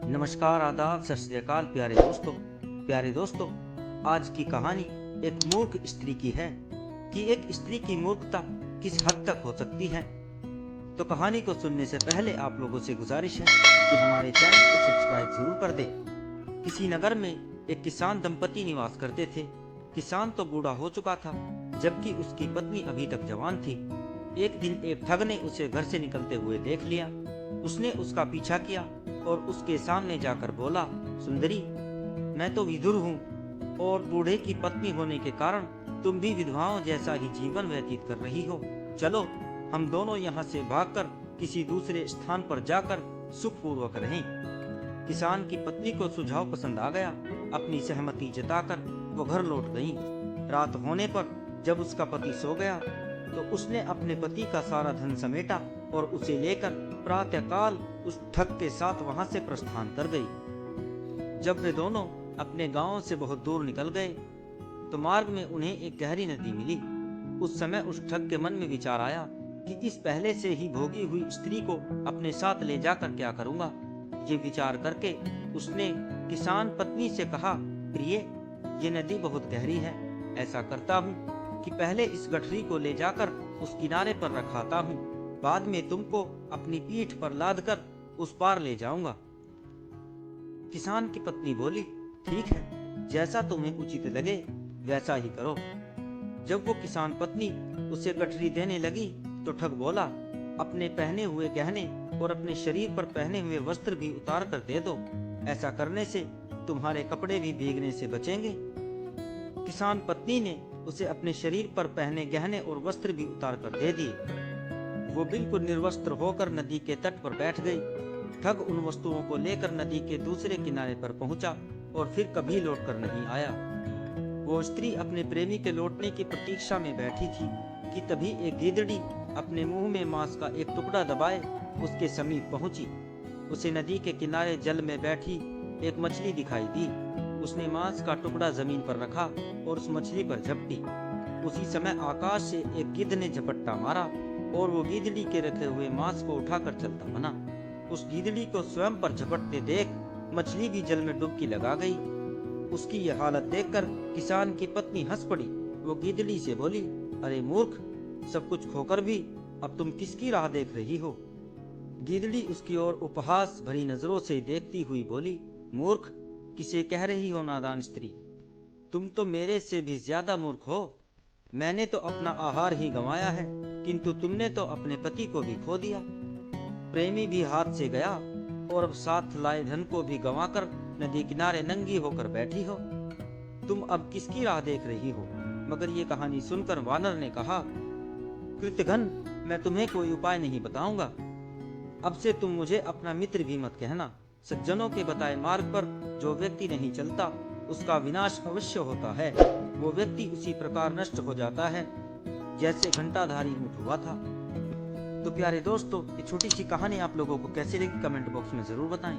नमस्कार, आदाब, सत श्री अकाल प्यारे दोस्तों। आज की कहानी एक मूर्ख स्त्री की है कि एक स्त्री की मूर्खता किस हद तक हो सकती है। तो कहानी को सुनने से पहले आप लोगों से गुजारिश है कि हमारे चैनल को सब्सक्राइब जरूर कर दें। किसी नगर में एक किसान दंपति निवास करते थे। किसान तो बूढ़ा हो चुका था, जबकि उसकी पत्नी अभी तक जवान थी। एक दिन एक ठग ने उसे घर से निकलते हुए देख लिया। उसने उसका पीछा किया और उसके सामने जाकर बोला, सुंदरी, मैं तो विधुर हूँ और बूढ़े की पत्नी होने के कारण तुम भी विधवाओं जैसा ही जीवन व्यतीत कर रही हो। चलो हम दोनों यहाँ से भागकर किसी दूसरे स्थान पर जाकर सुखपूर्वक रहें। किसान की पत्नी को सुझाव पसंद आ गया। अपनी सहमति जताकर वो घर लौट गई। रात होने पर जब उसका पति सो गया तो उसने अपने पति का सारा धन समेटा और उसे लेकर प्रातःकाल उस ठग के साथ वहां से प्रस्थान कर गई। जब वे दोनों अपने गांव से बहुत दूर निकल गए तो मार्ग में उन्हें एक गहरी नदी मिली। उस समय उस ठग के मन में विचार आया कि इस पहले से ही भोगी हुई स्त्री को अपने साथ ले जाकर क्या करूंगा। ये विचार करके उसने किसान पत्नी से कहा, प्रिय, ये नदी बहुत गहरी है। ऐसा करता हूँ कि पहले इस गठरी को ले जाकर उस किनारे पर रखाता हूँ, बाद में तुमको अपनी पीठ पर लादकर उस पार ले जाऊंगा। किसान की पत्नी बोली, ठीक है, जैसा तुम्हें उचित लगे वैसा ही करो। जब वो किसान पत्नी उसे गठरी देने लगी तो ठग बोला, अपने पहने हुए गहने और अपने शरीर पर पहने हुए वस्त्र भी उतार कर दे दो। ऐसा करने से तुम्हारे कपड़े भी भीगने से बचेंगे। किसान पत्नी ने उसे अपने शरीर पर पहने गहने और वस्त्र भी उतार कर दे दिए। वो बिल्कुल निर्वस्त्र होकर नदी के तट पर बैठ गई। ठग उन वस्तुओं को लेकर नदी के दूसरे किनारे पर पहुंचा और फिर कभी लौटकर नहीं आया। वो स्त्री अपने प्रेमी के लौटने की प्रतीक्षा में बैठी थी कि तभी एक गीदड़ी अपने मुंह में मांस का एक टुकड़ा दबाए उसके समीप पहुंची। उसे नदी के किनारे जल में बैठी एक मछली दिखाई दी। उसने मांस का टुकड़ा जमीन पर रखा और उस मछली पर झपटी। उसी समय आकाश से एक गिद्ध ने झपट्टा मारा और वो गीदड़ी के रखे हुए मांस को उठाकर चलता बना। उस गीदड़ी को स्वयं पर झपटते देख मछली भी जल में डुबकी लगा गई। उसकी यह हालत देखकर किसान की पत्नी हंस पड़ी। वो गीदड़ी से बोली, अरे मूर्ख, सब कुछ खोकर भी अब तुम किसकी राह देख रही हो। गीदड़ी उसकी ओर उपहास भरी नजरों से देखती हुई बोली, मूर्ख, किसे कह रही हो नादान स्त्री? तुम तो मेरे से भी ज्यादा मूर्ख हो। मैंने तो अपना आहार ही गंवाया है, किंतु तुमने तो अपने पति को भी खो दिया। प्रेमी भी हाथ से गया और अब साथ लाए धन को भी गंवाकर नदी किनारे नंगी होकर बैठी हो। तुम अब किसकी राह देख रही हो? मगर ये कहानी सुनकर वानर ने कहा, कृतघ्न, मैं तुम्हें कोई उपाय नहीं बताऊंगा। अब से तुम मुझे अपना मित्र भी मत कहना। सज्जनों के बताए मार्ग पर जो व्यक्ति नहीं चलता उसका विनाश अवश्य होता है। वो व्यक्ति उसी प्रकार नष्ट हो जाता है जैसे घंटाधारी ऊंट हुआ था। तो प्यारे दोस्तों, ये छोटी सी कहानी आप लोगों को कैसी लगी कमेंट बॉक्स में जरूर बताएं।